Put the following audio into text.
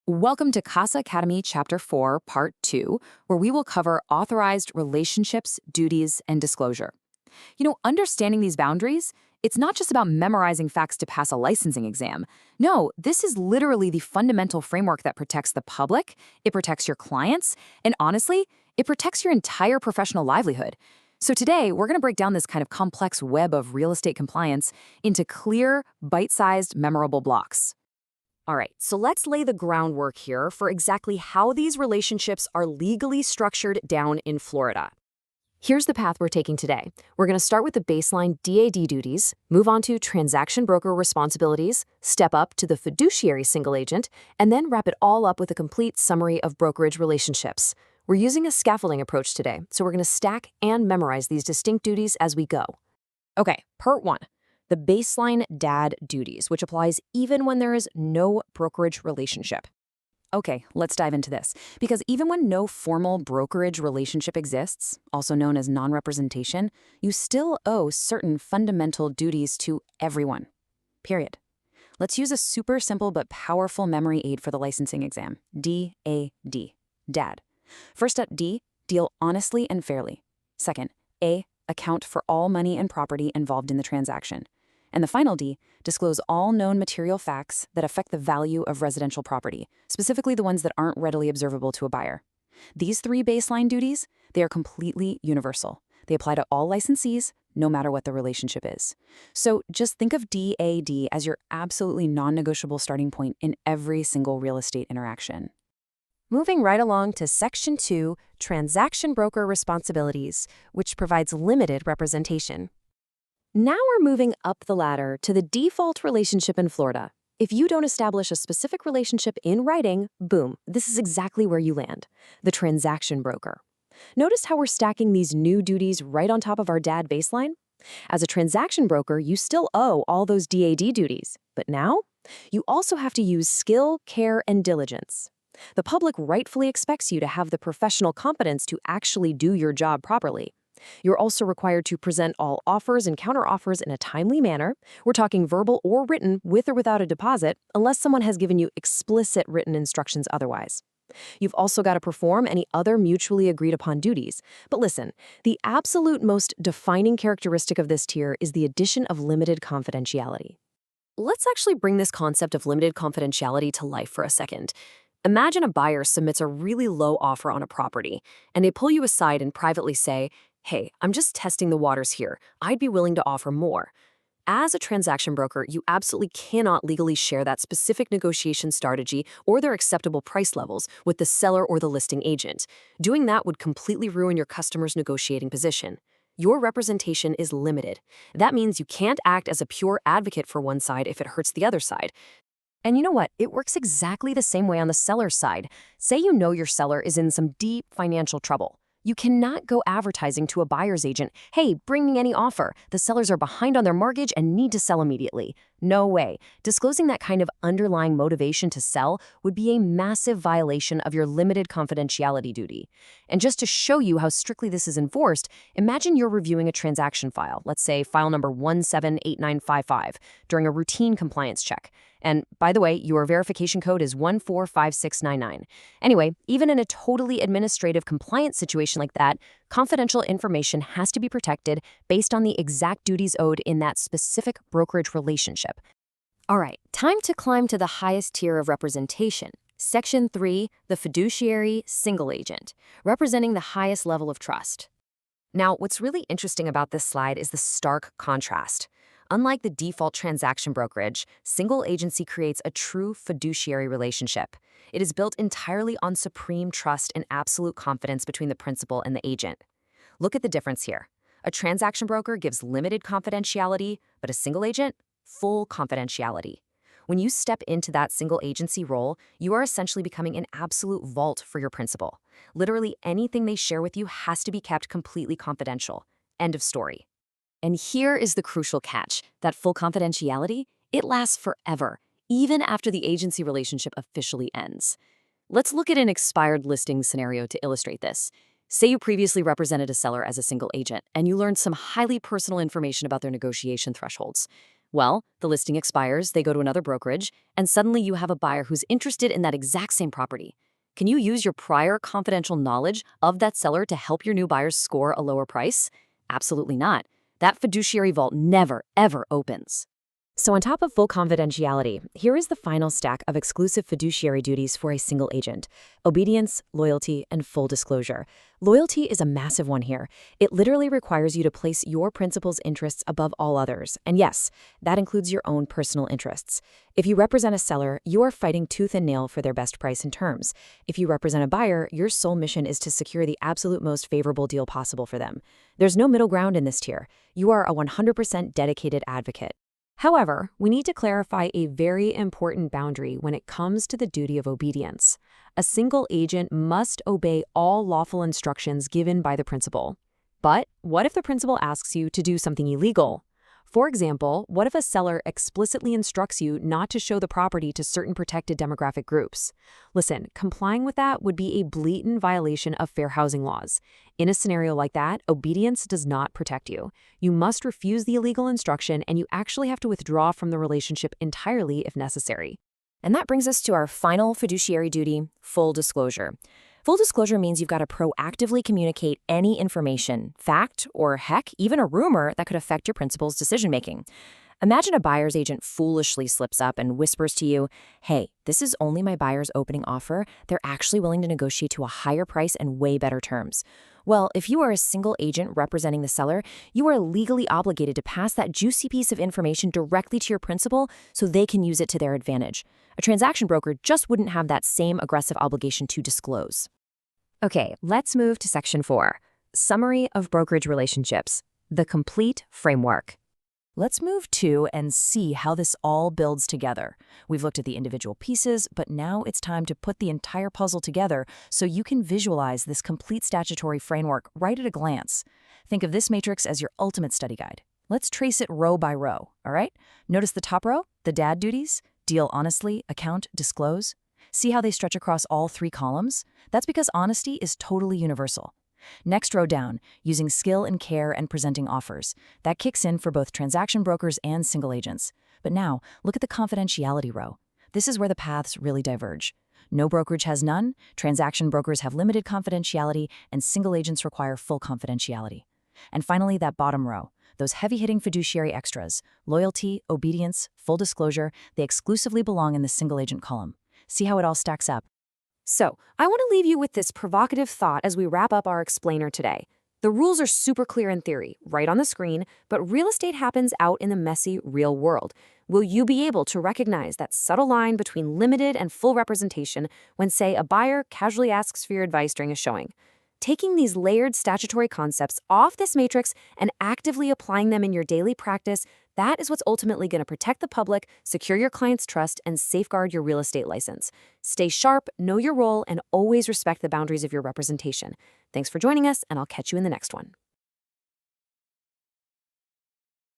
Welcome to Casa Academy Chapter 4, Part 2, where we will cover authorized relationships, duties, and disclosure. Understanding these boundaries, it's not just about memorizing facts to pass a licensing exam. No, this is literally the fundamental framework that protects the public, it protects your clients, and honestly, it protects your entire professional livelihood. So today, we're going to break down this kind of complex web of real estate compliance into clear, bite-sized, memorable blocks. All right, so let's lay the groundwork here for exactly how these relationships are legally structured down in Florida. Here's the path we're taking today. We're going to start with the baseline DAD duties, move on to transaction broker responsibilities, step up to the fiduciary single agent, and then wrap it all up with a complete summary of brokerage relationships. We're using a scaffolding approach today, so we're going to stack and memorize these distinct duties as we go. Okay, Part 1. The baseline DAD duties, which applies even when there is no brokerage relationship. Okay, let's dive into this. Because even when no formal brokerage relationship exists, also known as non-representation, you still owe certain fundamental duties to everyone. Period. Let's use a super simple but powerful memory aid for the licensing exam. DAD. DAD. First up, D, deal honestly and fairly. Second, A, account for all money and property involved in the transaction. And the final D, disclose all known material facts that affect the value of residential property, specifically the ones that aren't readily observable to a buyer. These three baseline duties, they are completely universal. They apply to all licensees, no matter what the relationship is. So just think of DAD as your absolutely non-negotiable starting point in every single real estate interaction. Moving right along to Section 2, Transaction Broker Responsibilities, which provides limited representation. Now we're moving up the ladder to the default relationship in Florida. If you don't establish a specific relationship in writing, boom, this is exactly where you land, the transaction broker. Notice how we're stacking these new duties right on top of our DAD baseline? As a transaction broker, you still owe all those DAD duties, but now you also have to use skill, care, and diligence. The public rightfully expects you to have the professional competence to actually do your job properly. You're also required to present all offers and counteroffers in a timely manner. We're talking verbal or written, with or without a deposit, unless someone has given you explicit written instructions otherwise. You've also got to perform any other mutually agreed upon duties. But listen, the absolute most defining characteristic of this tier is the addition of limited confidentiality. Let's actually bring this concept of limited confidentiality to life for a second. Imagine a buyer submits a really low offer on a property, and they pull you aside and privately say, "Hey, I'm just testing the waters here. I'd be willing to offer more." As a transaction broker, you absolutely cannot legally share that specific negotiation strategy or their acceptable price levels with the seller or the listing agent. Doing that would completely ruin your customer's negotiating position. Your representation is limited. That means you can't act as a pure advocate for one side if it hurts the other side. And you know what? It works exactly the same way on the seller's side. Say you know your seller is in some deep financial trouble. You cannot go advertising to a buyer's agent, "Hey, bring me any offer. The sellers are behind on their mortgage and need to sell immediately." No way. Disclosing that kind of underlying motivation to sell would be a massive violation of your limited confidentiality duty. And just to show you how strictly this is enforced, imagine you're reviewing a transaction file, let's say file number 178955, during a routine compliance check. And by the way, your verification code is 145699. Anyway, even in a totally administrative compliance situation like that, confidential information has to be protected based on the exact duties owed in that specific brokerage relationship. All right, time to climb to the highest tier of representation. Section 3, the fiduciary single agent, representing the highest level of trust. Now, what's really interesting about this slide is the stark contrast. Unlike the default transaction brokerage, single agency creates a true fiduciary relationship. It is built entirely on supreme trust and absolute confidence between the principal and the agent. Look at the difference here. A transaction broker gives limited confidentiality, but a single agent, full confidentiality. When you step into that single agency role, you are essentially becoming an absolute vault for your principal. Literally anything they share with you has to be kept completely confidential. End of story. And here is the crucial catch. That full confidentiality, it lasts forever, even after the agency relationship officially ends. Let's look at an expired listing scenario to illustrate this. Say you previously represented a seller as a single agent, and you learned some highly personal information about their negotiation thresholds. Well, the listing expires, they go to another brokerage, and suddenly you have a buyer who's interested in that exact same property. Can you use your prior confidential knowledge of that seller to help your new buyers score a lower price? Absolutely not. That fiduciary vault never, ever opens. So on top of full confidentiality, here is the final stack of exclusive fiduciary duties for a single agent: obedience, loyalty, and full disclosure. Loyalty is a massive one here. It literally requires you to place your principal's interests above all others. And yes, that includes your own personal interests. If you represent a seller, you are fighting tooth and nail for their best price and terms. If you represent a buyer, your sole mission is to secure the absolute most favorable deal possible for them. There's no middle ground in this tier. You are a 100% dedicated advocate. However, we need to clarify a very important boundary when it comes to the duty of obedience. A single agent must obey all lawful instructions given by the principal. But what if the principal asks you to do something illegal? For example, what if a seller explicitly instructs you not to show the property to certain protected demographic groups? Listen, complying with that would be a blatant violation of fair housing laws. In a scenario like that, obedience does not protect you. You must refuse the illegal instruction, and you actually have to withdraw from the relationship entirely if necessary. And that brings us to our final fiduciary duty: full disclosure. Full disclosure means you've got to proactively communicate any information, fact, or heck, even a rumor that could affect your principal's decision-making. Imagine a buyer's agent foolishly slips up and whispers to you, "Hey, this is only my buyer's opening offer. They're actually willing to negotiate to a higher price and way better terms." Well, if you are a single agent representing the seller, you are legally obligated to pass that juicy piece of information directly to your principal so they can use it to their advantage. A transaction broker just wouldn't have that same aggressive obligation to disclose. Okay, let's move to Section 4, Summary of Brokerage Relationships, the complete framework. Let's move to and see how this all builds together. We've looked at the individual pieces, but now it's time to put the entire puzzle together so you can visualize this complete statutory framework right at a glance. Think of this matrix as your ultimate study guide. Let's trace it row by row, all right? Notice the top row, the dad duties: deal honestly, account, disclose. See how they stretch across all three columns? That's because honesty is totally universal. Next row down, using skill and care and presenting offers. That kicks in for both transaction brokers and single agents. But now, look at the confidentiality row. This is where the paths really diverge. No brokerage has none, transaction brokers have limited confidentiality, and single agents require full confidentiality. And finally, that bottom row. Those heavy-hitting fiduciary extras: loyalty, obedience, full disclosure, they exclusively belong in the single agent column. See how it all stacks up. So, I want to leave you with this provocative thought as we wrap up our explainer today. The rules are super clear in theory, right on the screen, but real estate happens out in the messy, real world. Will you be able to recognize that subtle line between limited and full representation when, say, a buyer casually asks for your advice during a showing? Taking these layered statutory concepts off this matrix and actively applying them in your daily practice, that is what's ultimately going to protect the public, secure your client's trust, and safeguard your real estate license. Stay sharp, know your role, and always respect the boundaries of your representation. Thanks for joining us, and I'll catch you in the next one.